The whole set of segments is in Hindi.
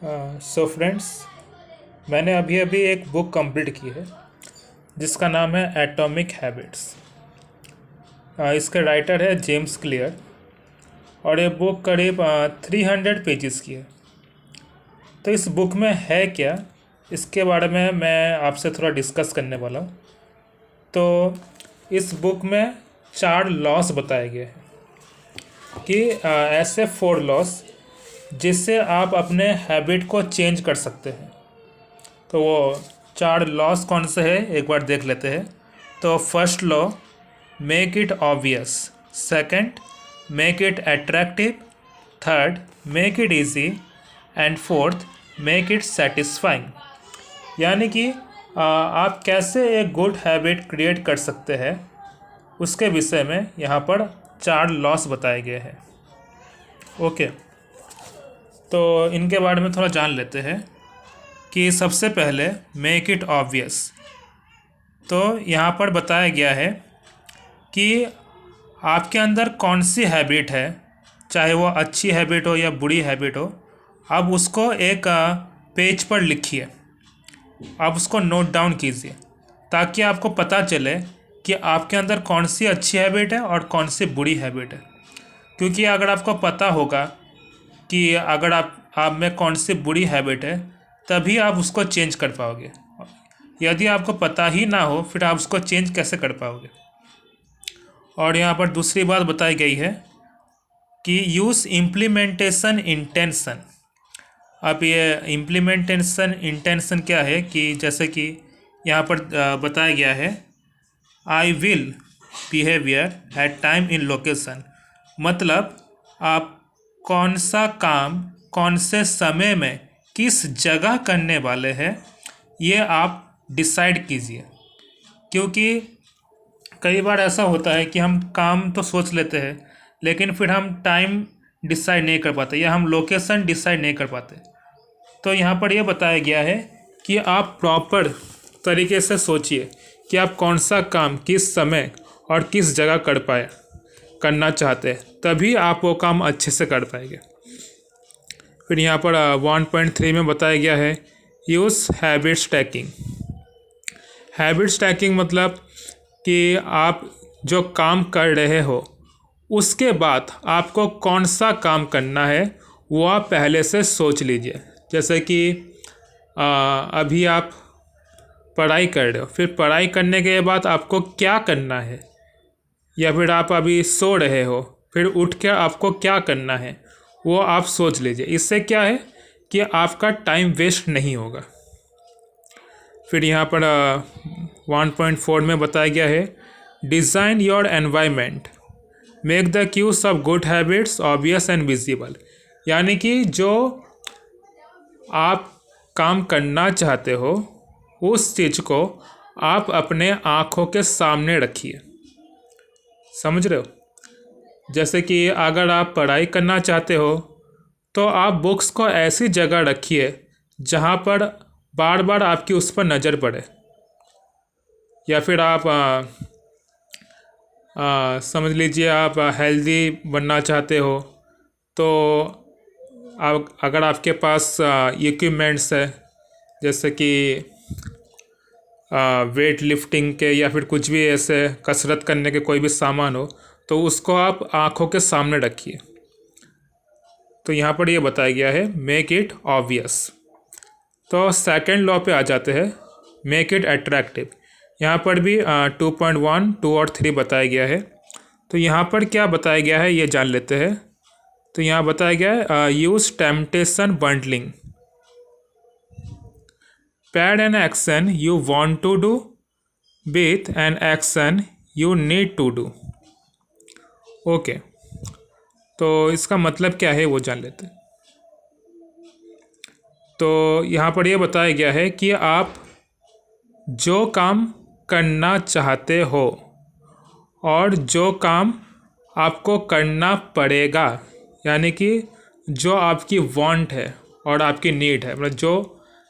सो फ्रेंड्स, मैंने अभी अभी एक बुक कंप्लीट की है जिसका नाम है एटॉमिक हैबिट्स। इसके राइटर है जेम्स क्लियर और ये बुक करीब 300 पेजेस की है। तो इस बुक में है क्या, इसके बारे में मैं आपसे थोड़ा डिस्कस करने वाला हूँ। तो इस बुक में 4 लॉस बताए गए हैं कि ऐसे 4 लॉस जिससे आप अपने हैबिट को चेंज कर सकते हैं। तो वो 4 लॉस कौन से हैं एक बार देख लेते हैं। तो first law, make it obvious. Second, make it attractive. Third, make it easy. And fourth, make it satisfying. यानी कि आप कैसे एक गुड हैबिट क्रिएट कर सकते हैं उसके विषय में यहाँ पर 4 लॉस बताए गए हैं। ओके, तो इनके बारे में थोड़ा जान लेते हैं कि सबसे पहले मेक इट ऑब्वियस। तो यहाँ पर बताया गया है कि आपके अंदर कौन सी हैबिट है, चाहे वो अच्छी हैबिट हो या बुरी हैबिट हो, आप उसको एक पेज पर लिखिए, आप उसको नोट डाउन कीजिए ताकि आपको पता चले कि आपके अंदर कौन सी अच्छी हैबिट है और कौन सी बुरी हैबिट है। क्योंकि अगर आपको पता होगा कि अगर आप में कौन सी बुरी हैबिट है तभी आप उसको चेंज कर पाओगे। यदि आपको पता ही ना हो फिर आप उसको चेंज कैसे कर पाओगे। और यहाँ पर दूसरी बात बताई गई है कि यूज़ इम्प्लीमेंटेशन इंटेंशन। अब ये इम्प्लीमेंटेशन इंटेंशन क्या है कि जैसे कि यहाँ पर बताया गया है I will behaviour at time in location. मतलब आप कौन सा काम कौन से समय में किस जगह करने वाले हैं ये आप डिसाइड कीजिए। क्योंकि कई बार ऐसा होता है कि हम काम तो सोच लेते हैं लेकिन फिर हम टाइम डिसाइड नहीं कर पाते या हम लोकेशन डिसाइड नहीं कर पाते। तो यहाँ पर यह बताया गया है कि आप प्रॉपर तरीके से सोचिए कि आप कौन सा काम किस समय और किस जगह करना चाहते हैं, तभी आप वो काम अच्छे से कर पाएंगे। फिर यहाँ पर 1.3 में बताया गया है use habit stacking. Habit stacking मतलब कि आप जो काम कर रहे हो उसके बाद आपको कौन सा काम करना है वो आप पहले से सोच लीजिए। जैसे कि अभी आप पढ़ाई कर रहे हो, फिर पढ़ाई करने के बाद आपको क्या करना है, या फिर आप अभी सो रहे हो फिर उठ कर आपको क्या करना है वो आप सोच लीजिए। इससे क्या है कि आपका टाइम वेस्ट नहीं होगा। फिर यहाँ पर 1.4 में बताया गया है design your environment, make the cues of good habits obvious and visible. यानी कि जो आप काम करना चाहते हो उस चीज़ को आप अपने आँखों के सामने रखिए। समझ रहे हो? जैसे कि अगर आप पढ़ाई करना चाहते हो तो आप बुक्स को ऐसी जगह रखिए जहाँ पर बार बार आपकी उस पर नज़र पड़े। या फिर आप समझ लीजिए आप हेल्दी बनना चाहते हो तो अगर आपके पास इक्विपमेंट्स है जैसे कि वेट लिफ्टिंग के या फिर कुछ भी ऐसे कसरत करने के कोई भी सामान हो तो उसको आप आँखों के सामने रखिए। तो यहाँ पर ये बताया गया है मेक इट ऑब्वियस। तो सेकंड लॉ पे आ जाते हैं मेक इट अट्रैक्टिव। यहाँ पर भी 2.1, 2 और 3 बताया गया है। तो यहाँ पर क्या बताया गया है ये जान लेते हैं। तो यहाँ बताया गया है use temptation bundling, pair an action you want to do with an action you need to do. Okay, तो इसका मतलब क्या है वो जान लेते हैं। तो यहाँ पर ये बताया गया है कि आप जो काम करना चाहते हो और जो काम आपको करना पड़ेगा, यानी कि जो आपकी वांट है और आपकी नीड है, मतलब जो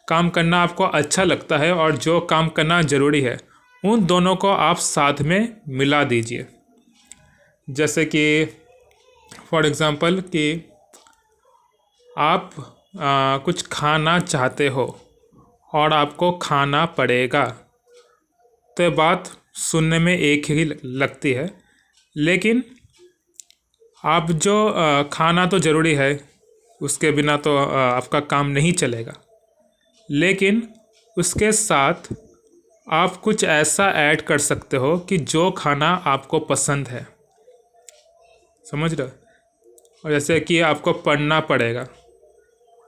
काम करना आपको अच्छा लगता है और जो काम करना ज़रूरी है, उन दोनों को आप साथ में मिला दीजिए। जैसे कि फॉर एग्ज़ाम्पल कि आप कुछ खाना चाहते हो और आपको खाना पड़ेगा, तो ये बात सुनने में एक ही लगती है, लेकिन आप जो खाना तो ज़रूरी है, उसके बिना तो आपका काम नहीं चलेगा, लेकिन उसके साथ आप कुछ ऐसा ऐड कर सकते हो कि जो खाना आपको पसंद है, समझ रहे हो। और जैसे कि आपको पढ़ना पड़ेगा,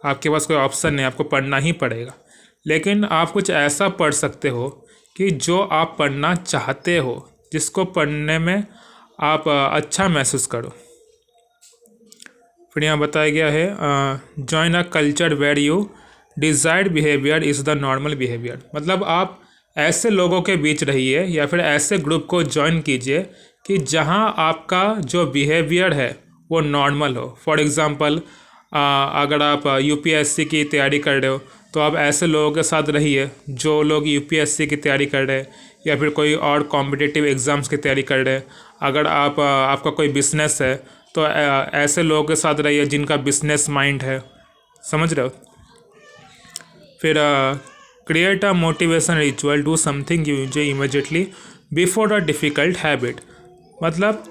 आपके पास कोई ऑप्शन नहीं, आपको पढ़ना ही पड़ेगा, लेकिन आप कुछ ऐसा पढ़ सकते हो कि जो आप पढ़ना चाहते हो, जिसको पढ़ने में आप अच्छा महसूस करो। फिर यहाँ बताया गया है join a culture where you desired behaviour is the normal behaviour. मतलब आप ऐसे लोगों के बीच रहिए या फिर ऐसे ग्रुप को ज्वाइन कीजिए कि जहाँ आपका जो बिहेवियर है वो नॉर्मल हो। फॉर एग्ज़ाम्पल अगर आप यूपीएससी की तैयारी कर रहे हो तो आप ऐसे लोगों के साथ रहिए जो लोग यूपीएससी की तैयारी कर रहे हैं या फिर कोई और कॉम्पिटिटिव एग्ज़ाम्स की तैयारी कर रहे हैं। अगर आपका कोई बिजनेस है तो ऐसे लोगों के साथ रहिए जिनका बिजनेस माइंड है, समझ रहे हो। फिर create a motivation ritual, do something you enjoy immediately before a difficult habit. मतलब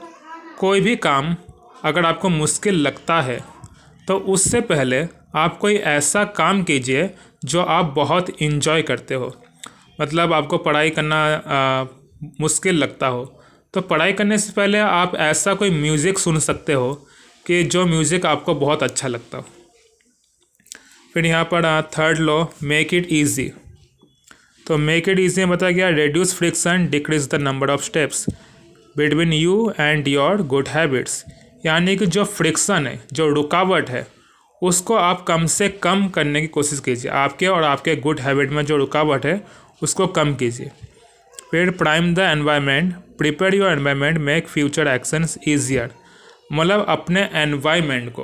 कोई भी काम अगर आपको मुश्किल लगता है तो उससे पहले आप कोई ऐसा काम कीजिए जो आप बहुत इन्जॉय करते हो। मतलब आपको पढ़ाई करना मुश्किल लगता हो तो पढ़ाई करने से पहले आप ऐसा कोई म्यूज़िक सुन सकते हो कि जो म्यूज़िक आपको बहुत अच्छा लगता हो। फिर यहाँ पर third law, make it easy. तो मेक इट ईजी में बताया गया reduce friction, decrease the number of steps between you and your good habits. यानी कि जो फ्रिक्शन है, जो रुकावट है, उसको आप कम से कम करने की कोशिश कीजिए। आपके और आपके गुड हैबिट में जो रुकावट है उसको कम कीजिए। फिर prime the environment, prepare your environment, make future actions easier. मतलब अपने एनवायरनमेंट को,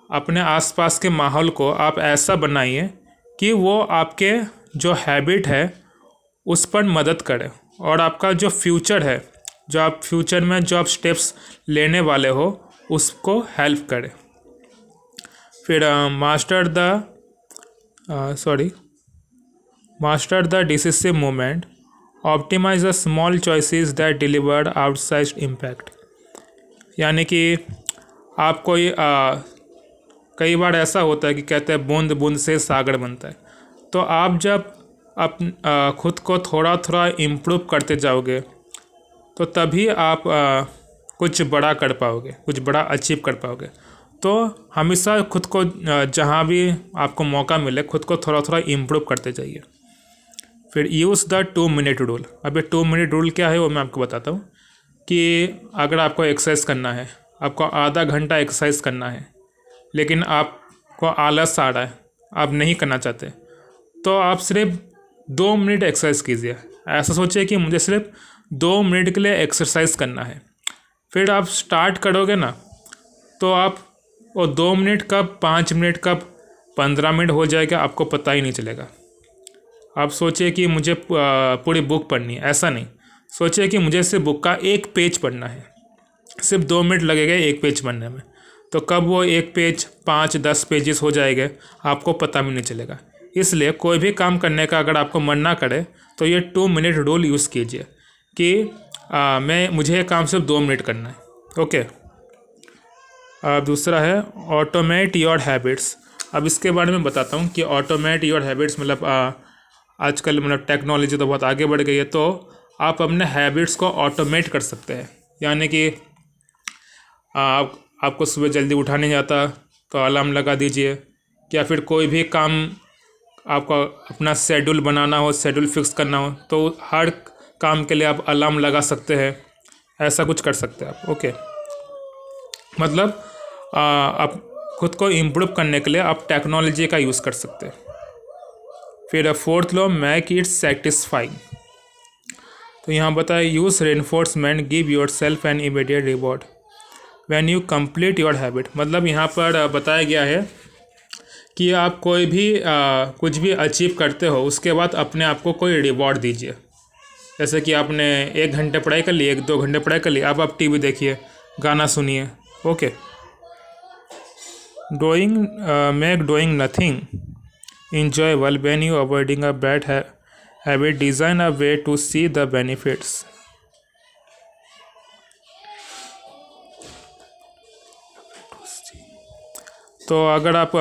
अपने आसपास के माहौल को आप ऐसा बनाइए कि वो आपके जो हैबिट है उस पर मदद करे और आपका जो फ्यूचर है, जो आप फ्यूचर में जो आप स्टेप्स लेने वाले हो उसको हेल्प करे। फिर master the decisive moment, optimize the small choices that delivered outsized impact. यानी कि आप कोई कई बार ऐसा होता है कि कहते हैं बूंद बूंद से सागर बनता है। तो आप जब खुद को थोड़ा थोड़ा इम्प्रूव करते जाओगे तो तभी आप कुछ बड़ा कर पाओगे, कुछ बड़ा अचीव कर पाओगे। तो हमेशा खुद को जहाँ भी आपको मौका मिले खुद को थोड़ा थोड़ा इम्प्रूव करते जाइए। फिर यूज़ द 2 मिनट रूल। अब ये 2 मिनट रूल क्या है वो मैं आपको बताता हूँ कि अगर आपको एक्सरसाइज करना है, आपको आधा घंटा एक्सरसाइज करना है, लेकिन आपको आलस आ रहा है, आप नहीं करना चाहते, तो आप सिर्फ 2 मिनट एक्सरसाइज कीजिए। ऐसा सोचिए कि मुझे सिर्फ 2 मिनट के लिए एक्सरसाइज करना है। फिर आप स्टार्ट करोगे ना तो आप वो 2 मिनट कब 5 मिनट कब 15 मिनट हो जाएगा आपको पता ही नहीं चलेगा। आप सोचिए कि मुझे पूरी बुक पढ़नी है, ऐसा नहीं। सोचिए कि मुझे सिर्फ बुक का एक पेज पढ़ना है, सिर्फ 2 मिनट लगेगा एक पेज पढ़ने में, तो कब वो एक पेज 5-10 पेजेस हो जाएंगे आपको पता भी नहीं चलेगा। इसलिए कोई भी काम करने का अगर आपको मन ना करे तो ये 2 मिनट रूल यूज़ कीजिए कि मुझे ये काम सिर्फ 2 मिनट करना है। ओके। दूसरा है ऑटोमेट योर हैबिट्स। अब इसके बारे में बताता हूँ कि ऑटोमेट योर हैबिट्स मतलब आजकल मतलब टेक्नोलॉजी तो बहुत आगे बढ़ गई है, तो आप अपने हैबिट्स को ऑटोमेट कर सकते हैं। यानी कि आपको सुबह जल्दी उठा नहीं जाता तो अलार्म लगा दीजिए, या फिर कोई भी काम आपको अपना शेड्यूल बनाना हो, शेड्यूल फिक्स करना हो, तो हर काम के लिए आप अलार्म लगा सकते हैं। ऐसा कुछ कर सकते हैं आप। ओके। मतलब आप खुद को इम्प्रूव करने के लिए आप टेक्नोलॉजी का यूज़ कर सकते हैं। फिर fourth law, make it satisfying. तो यहाँ बताया use reinforcement, give your self an immediate reward when you complete your habit. मतलब यहाँ पर बताया गया है कि आप कोई भी कुछ भी अचीव करते हो उसके बाद अपने आप को कोई रिवॉर्ड दीजिए। जैसे कि आपने 1 घंटे पढ़ाई कर ली, 1-2 घंटे पढ़ाई कर ली, अब आप टीवी देखिए, गाना सुनिए। Okay. make doing nothing enjoyable. When you avoiding a bad habit, design a way to see the benefits. तो अगर आप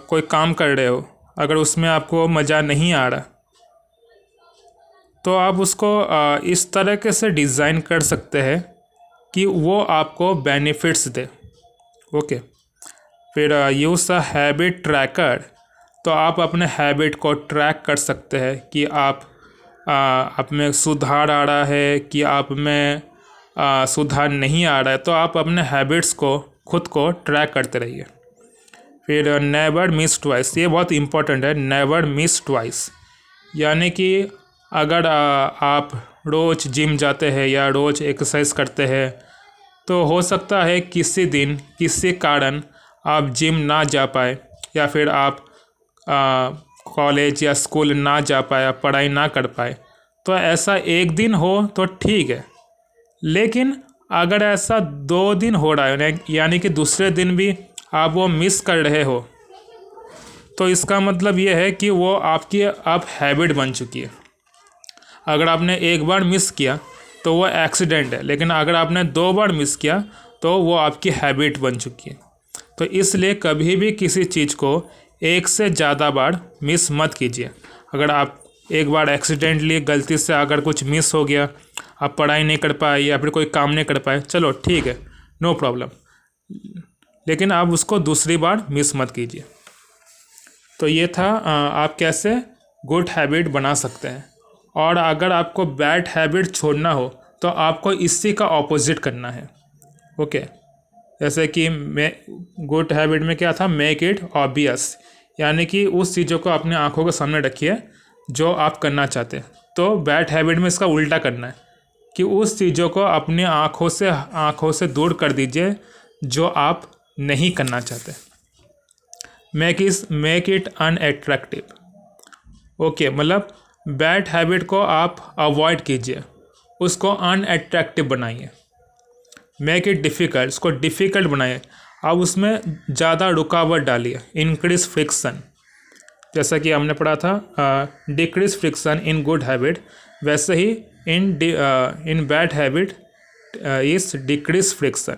कोई काम कर रहे हो, अगर उसमें आपको मज़ा नहीं आ रहा, तो आप उसको इस तरीके से डिज़ाइन कर सकते हैं कि वो आपको बेनिफिट्स दे। ओके। फिर यूज़ अ हैबिट ट्रैकर। तो आप अपने हैबिट को ट्रैक कर सकते हैं कि आप में सुधार आ रहा है कि आप में सुधार नहीं आ रहा है। तो आप अपने हैबिट्स को खुद को ट्रैक करते रहिए। फिर नेवर मिस ट्वाइस, ये बहुत इम्पोर्टेंट है। नेवर मिस ट्वाइस यानी कि अगर आप रोज़ जिम जाते हैं या रोज़ एक्सरसाइज करते हैं, तो हो सकता है किसी दिन किसी कारण आप जिम ना जा पाए या फिर आप कॉलेज या स्कूल ना जा पाए, आप पढ़ाई ना कर पाए। तो ऐसा एक दिन हो तो ठीक है, लेकिन अगर ऐसा 2 दिन हो रहा है यानी कि दूसरे दिन भी आप वो मिस कर रहे हो, तो इसका मतलब ये है कि वो आपकी अब हैबिट बन चुकी है। अगर आपने एक बार मिस किया तो वो एक्सीडेंट है, लेकिन अगर आपने 2 बार मिस किया तो वो आपकी हैबिट बन चुकी है। तो इसलिए कभी भी किसी चीज़ को एक से ज़्यादा बार मिस मत कीजिए। अगर आप एक बार एक्सीडेंटली गलती से अगर कुछ मिस हो गया, आप पढ़ाई नहीं कर पाए या फिर कोई काम नहीं कर पाए, चलो ठीक है, नो प्रॉब्लम, लेकिन आप उसको दूसरी बार मिस मत कीजिए। तो ये था आप कैसे गुड हैबिट बना सकते हैं। और अगर आपको बैड हैबिट छोड़ना हो तो आपको इसी का ऑपोजिट करना है। ओके। जैसे कि मैं गुड हैबिट में क्या था, मेक इट ऑब्वियस, यानी कि उस चीज़ों को अपने आँखों के सामने रखिए जो आप करना चाहते हैं। तो बैड हैबिट में इसका उल्टा करना है कि उस चीज़ों को अपनी आँखों से दूर कर दीजिए जो आप नहीं करना चाहते। Make it unattractive. ओके, मतलब बैड हैबिट को आप अवॉइड कीजिए, उसको अनअट्रैक्टिव बनाइए। मेक इट डिफ़िकल्ट, उसको डिफ़िकल्ट बनाइए, आप उसमें ज़्यादा रुकावट डालिए। इंक्रीज फ्रिक्शन, जैसा कि हमने पढ़ा था decrease friction in good habit, वैसे ही in bad habit is decrease friction.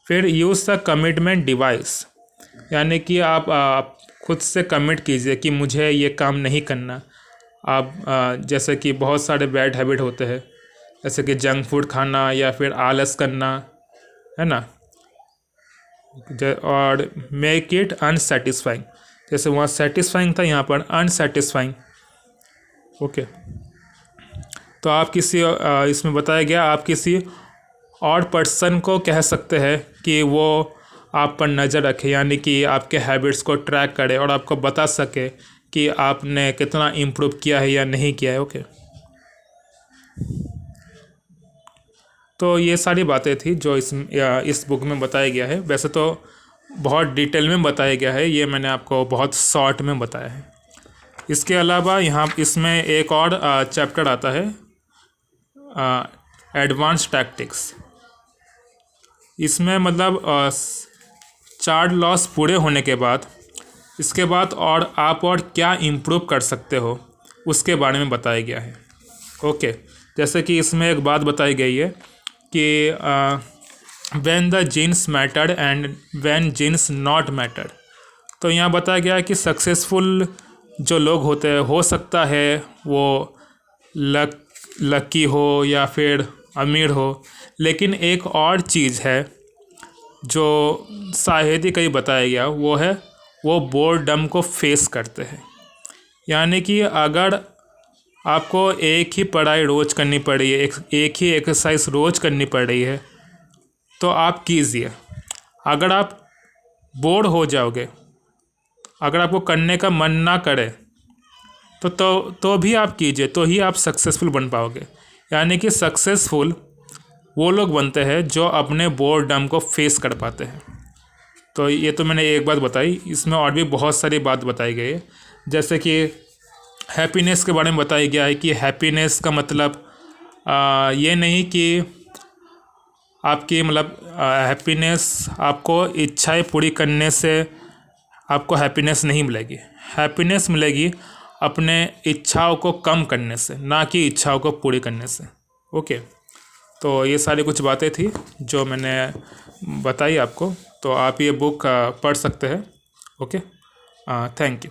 फिर यूज़ द कमिटमेंट डिवाइस, यानी कि आप खुद से कमिट कीजिए कि मुझे ये काम नहीं करना। आप जैसे कि बहुत सारे बैड हैबिट होते हैं, जैसे कि जंक फूड खाना या फिर आलस करना, है ना। और मेक इट अनसेटिस्फाइंग, जैसे वहाँ सेटिस्फाइंग था, यहाँ पर अनसेटिस्फाइंग। ओके। तो आप किसी इसमें बताया गया आप किसी और पर्सन को कह सकते हैं कि वो आप पर नज़र रखे, यानी कि आपके हैबिट्स को ट्रैक करे और आपको बता सके कि आपने कितना इम्प्रूव किया है या नहीं किया है। ओके। तो ये सारी बातें थी जो इस बुक में बताया गया है। वैसे तो बहुत डिटेल में बताया गया है, ये मैंने आपको बहुत शॉर्ट में बताया है। इसके अलावा इसमें एक और चैप्टर आता है, एडवांस टैक्टिक्स। इसमें मतलब 4 लॉस पूरे होने के बाद इसके बाद आप क्या इम्प्रूव कर सकते हो उसके बारे में बताया गया है। ओके। जैसे कि इसमें एक बात बताई गई है कि when the genes matter and when genes not matter. तो यहाँ बताया गया है कि सक्सेसफुल जो लोग होते हैं, हो सकता है वो लकी हो या फिर अमीर हो, लेकिन एक और चीज़ है जो शायद ही कहीं बताया गया, वो बोर्डम को फेस करते हैं। यानी कि अगर आपको एक ही पढ़ाई रोज़ करनी पड़ रही है, एक ही एक्सरसाइज रोज़ करनी पड़ रही है, तो आप कीजिए। अगर आप बोर हो जाओगे, अगर आपको करने का मन ना करे, तो भी आप कीजिए, तो ही आप सक्सेसफुल बन पाओगे। यानी कि सक्सेसफुल वो लोग बनते हैं जो अपने बोर्डम को फेस कर पाते हैं। तो ये तो मैंने एक बात बताई, इसमें और भी बहुत सारी बात बताई गई है। जैसे कि हैप्पीनेस के बारे में बताया गया है कि हैप्पीनेस का मतलब ये नहीं कि आपकी मतलब हैप्पीनेस, आपको इच्छाएं पूरी करने से आपको हैप्पीनेस नहीं मिलेगी। हैप्पीनेस मिलेगी अपने इच्छाओं को कम करने से, ना कि इच्छाओं को पूरी करने से। ओके, तो ये सारी कुछ बातें थी जो मैंने बताई आपको। तो आप ये बुक पढ़ सकते हैं। Okay, thank you.